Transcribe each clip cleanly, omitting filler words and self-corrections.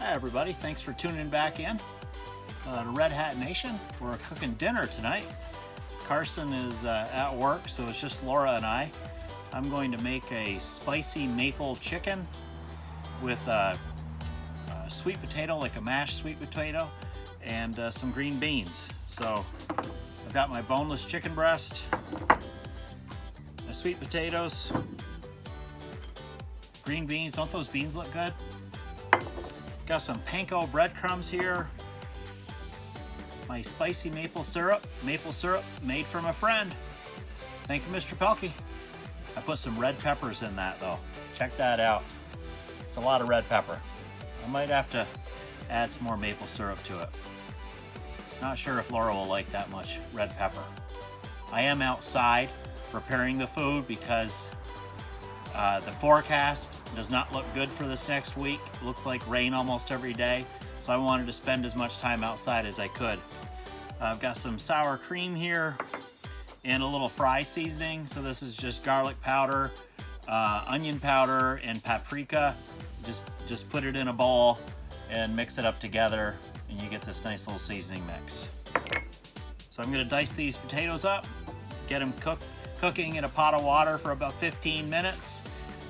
Hi everybody, thanks for tuning back in to Red Hat Nation. We're cooking dinner tonight. Carson is at work, so it's just Laura and I. I'm going to make a spicy maple chicken with a sweet potato, like a mashed sweet potato, and some green beans. So I've got my boneless chicken breast, my sweet potatoes, green beans. Don't those beans look good? Got some panko breadcrumbs here. My spicy maple syrup made from a friend. Thank you, Mr. Pelkey. I put some red peppers in that though. Check that out. It's a lot of red pepper. I might have to add some more maple syrup to it. Not sure if Laura will like that much red pepper. I am outside preparing the food because the forecast does not look good for this next week. It looks like rain almost every day, so I wanted to spend as much time outside as I could. I've got some sour cream here and a little fry seasoning. So this is just garlic powder, onion powder, and paprika. Just put it in a bowl and mix it up together, and you get this nice little seasoning mix. So I'm gonna dice these potatoes up, get them cooking in a pot of water for about 15 minutes,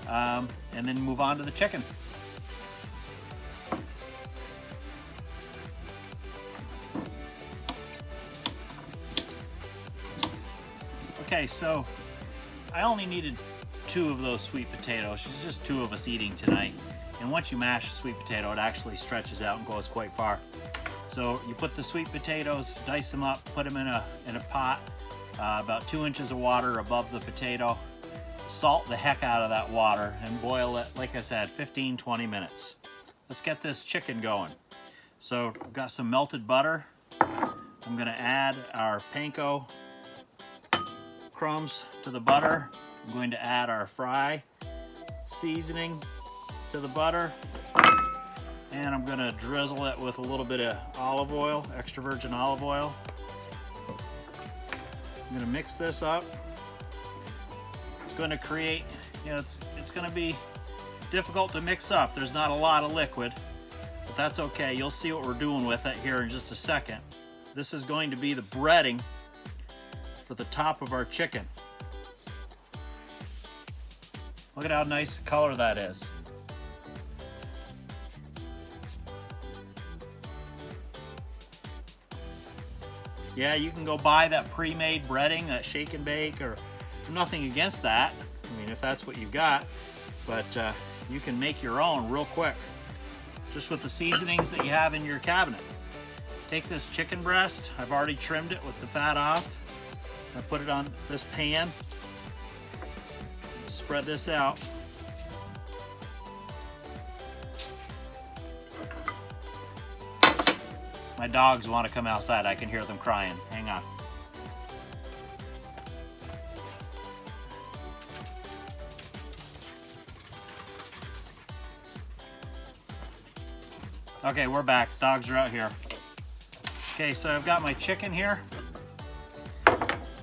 and then move on to the chicken. Okay, so I only needed 2 of those sweet potatoes. It's just 2 of us eating tonight. And once you mash a sweet potato, it actually stretches out and goes quite far. So you put the sweet potatoes, dice them up, put them in a pot, about 2 inches of water above the potato. Salt the heck out of that water and boil it, like I said, 15-20 minutes. Let's get this chicken going. So I've got some melted butter. I'm gonna add our panko crumbs to the butter. I'm going to add our fry seasoning to the butter. And I'm gonna drizzle it with a little bit of olive oil, extra virgin olive oil. I'm gonna mix this up. It's gonna create, it's gonna be difficult to mix up. There's not a lot of liquid, but that's okay. You'll see what we're doing with it here in just a second. This is going to be the breading for the top of our chicken. Look at how nice color that is. Yeah, you can go buy that pre-made breading, that shake and bake, or nothing against that. I mean, if that's what you've got, but you can make your own real quick, just with the seasonings that you have in your cabinet. Take this chicken breast, I've already trimmed it with the fat off. I put it on this pan, spread this out. My dogs want to come outside. I can hear them crying. Hang on. Okay, we're back. Dogs are out here. Okay, so I've got my chicken here.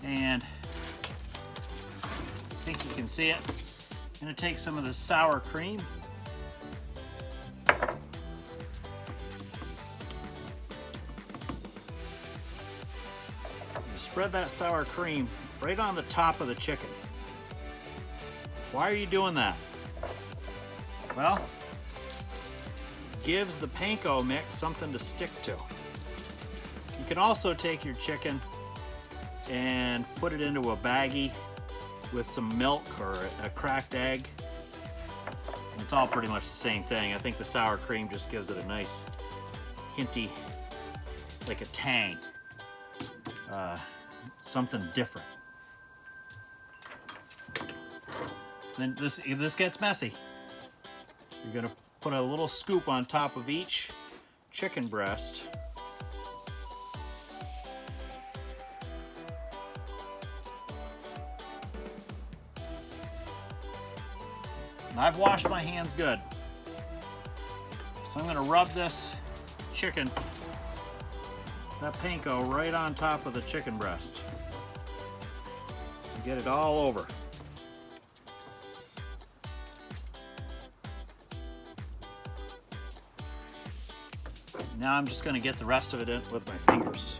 And I think you can see it. I'm gonna take some of the sour cream. Spread that sour cream right on the top of the chicken. Why are you doing that? Well, it gives the panko mix something to stick to. You can also take your chicken and put it into a baggie with some milk or a cracked egg. It's all pretty much the same thing. I think the sour cream just gives it a nice hinty, like a tang. Something different. Then if this gets messy, you're gonna put a little scoop on top of each chicken breast. And I've washed my hands good. So I'm gonna rub this chicken, that panko, right on top of the chicken breast. Get it all over. Now I'm just going to get the rest of it in with my fingers.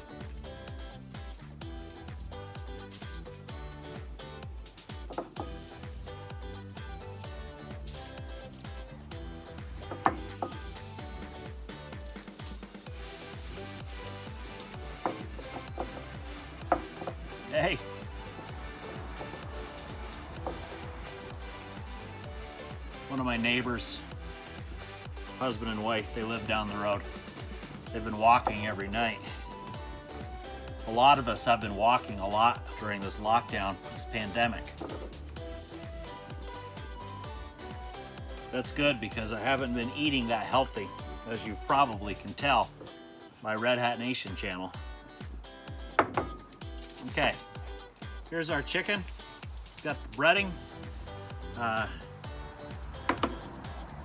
Hey. One of my neighbors, husband and wife, they live down the road. They've been walking every night. A lot of us have been walking a lot during this lockdown, this pandemic. That's good because I haven't been eating that healthy, as you probably can tell, my Red Hat Nation channel. Okay, here's our chicken. Got the breading.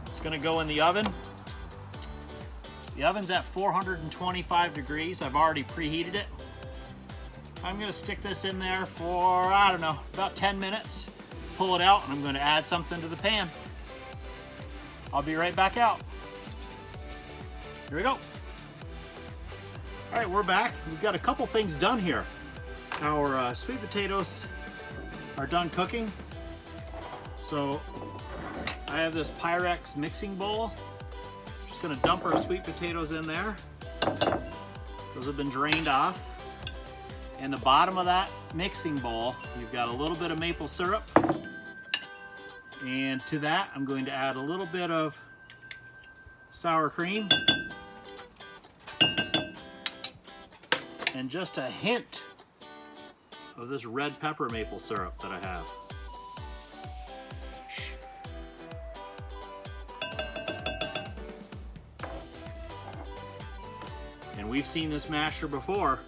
It's gonna go in the oven. The oven's at 425 degrees. I've already preheated it. I'm gonna stick this in there for, I don't know, about 10 minutes. Pull it out and I'm gonna add something to the pan. I'll be right back out. Here we go. All right, we're back. We've got a couple things done here. Our sweet potatoes are done cooking. So I have this Pyrex mixing bowl. Just gonna dump our sweet potatoes in there. Those have been drained off. In the bottom of that mixing bowl, you've got a little bit of maple syrup. And to that, I'm going to add a little bit of sour cream. And just a hint of this red pepper maple syrup that I have. Shh. And we've seen this masher before.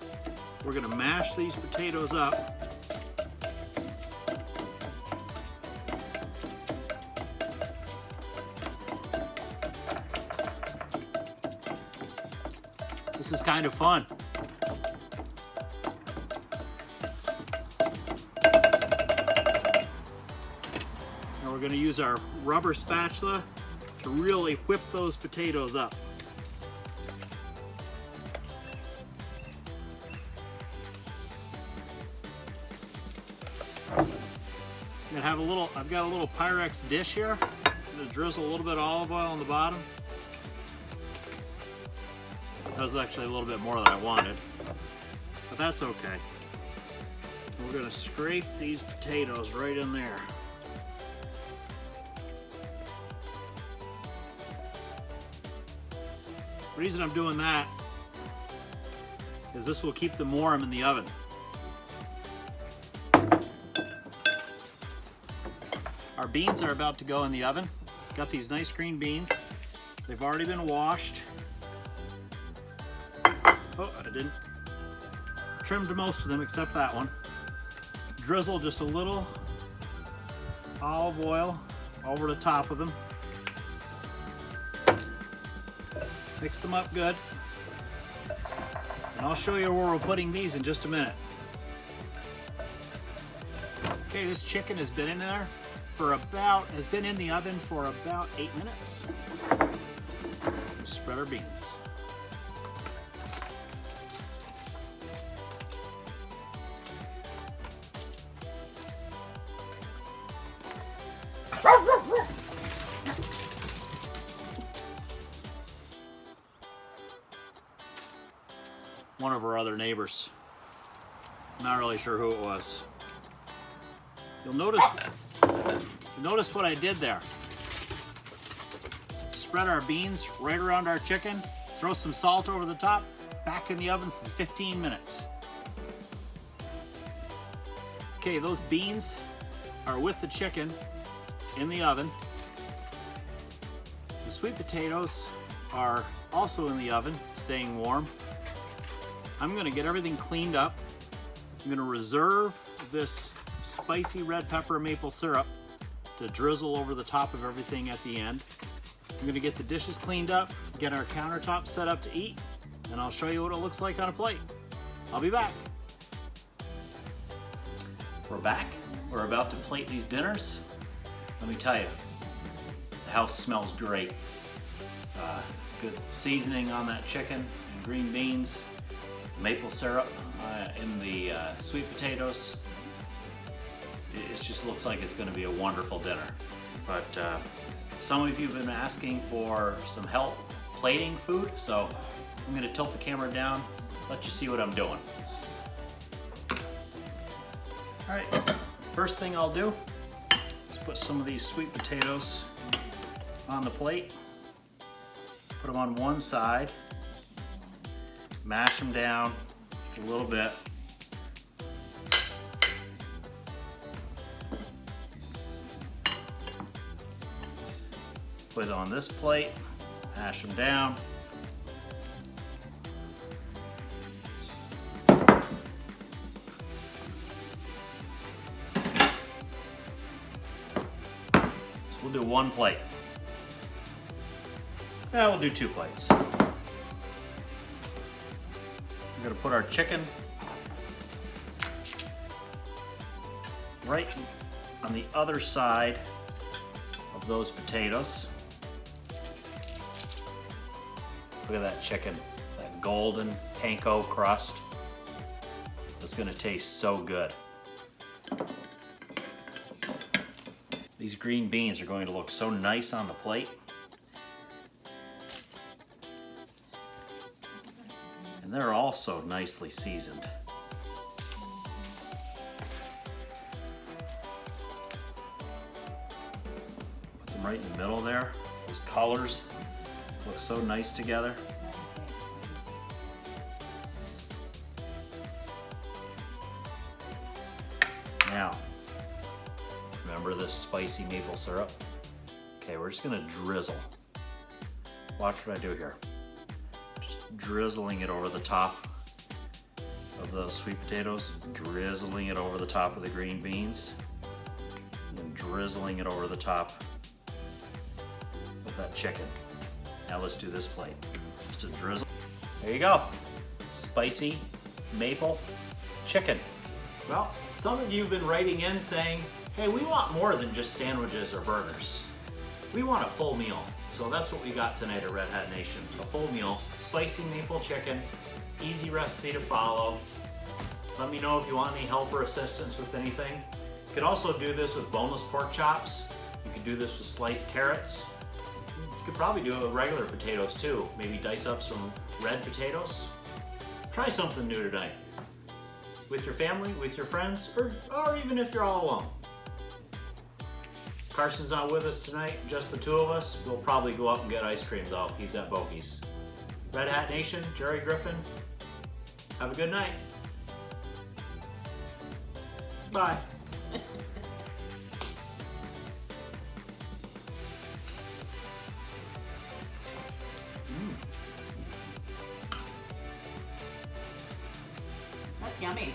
We're gonna mash these potatoes up. This is kind of fun. Now we're gonna use our rubber spatula to really whip those potatoes up. I've got a little Pyrex dish here. I'm gonna drizzle a little bit of olive oil on the bottom. That was actually a little bit more than I wanted, but that's okay. We're gonna scrape these potatoes right in there. The reason I'm doing that is this will keep them warm in the oven. Our beans are about to go in the oven. Got these nice green beans. They've already been washed. Oh, I didn't. Trimmed most of them except that one. Drizzle just a little olive oil over the top of them. Mix them up good. And I'll show you where we're putting these in just a minute. Okay, this chicken has been in there has been in the oven for about 8 minutes. Spread our beans. One of our other neighbors. Not really sure who it was. You'll notice what I did there. Spread our beans right around our chicken, throw some salt over the top, back in the oven for 15 minutes. Okay, those beans are with the chicken in the oven. The sweet potatoes are also in the oven, staying warm. I'm gonna get everything cleaned up. I'm gonna reserve this spicy red pepper maple syrup to drizzle over the top of everything at the end. I'm gonna get the dishes cleaned up, get our countertop set up to eat, and I'll show you what it looks like on a plate. I'll be back. We're back. We're about to plate these dinners. Let me tell you, the house smells great. Good seasoning on that chicken and green beans, maple syrup in the sweet potatoes. It just looks like it's going to be a wonderful dinner. But some of you have been asking for some help plating food, so I'm going to tilt the camera down, let you see what I'm doing. All right, first thing I'll do is put some of these sweet potatoes on the plate. Put them on one side, mash them down just a little bit. Put it on this plate, mash them down. So we'll do one plate. Yeah, we'll do 2 plates. We're gonna put our chicken right on the other side of those potatoes. Look at that chicken, that golden panko crust. It's gonna taste so good. These green beans are going to look so nice on the plate. And they're also nicely seasoned. Put them right in the middle there. Those colors look so nice together. Now, remember this spicy maple syrup? Okay, we're just gonna drizzle. Watch what I do here. Drizzling it over the top of those sweet potatoes, drizzling it over the top of the green beans, and drizzling it over the top of that chicken. Now let's do this plate. Just a drizzle. There you go. Spicy maple chicken. Well, some of you have been writing in saying, hey, we want more than just sandwiches or burgers. We want a full meal. So that's what we got tonight at Red Hat Nation. A full meal, spicy maple chicken, easy recipe to follow. Let me know if you want any help or assistance with anything. You could also do this with boneless pork chops. You could do this with sliced carrots. You could probably do it with regular potatoes too. Maybe dice up some red potatoes. Try something new tonight. With your family, with your friends, or even if you're all alone. Carson's not with us tonight, just the 2 of us. We'll probably go out and get ice cream though. He's at Bogies. Red Hat Nation, Jerry Griffin, have a good night. Bye. That's yummy.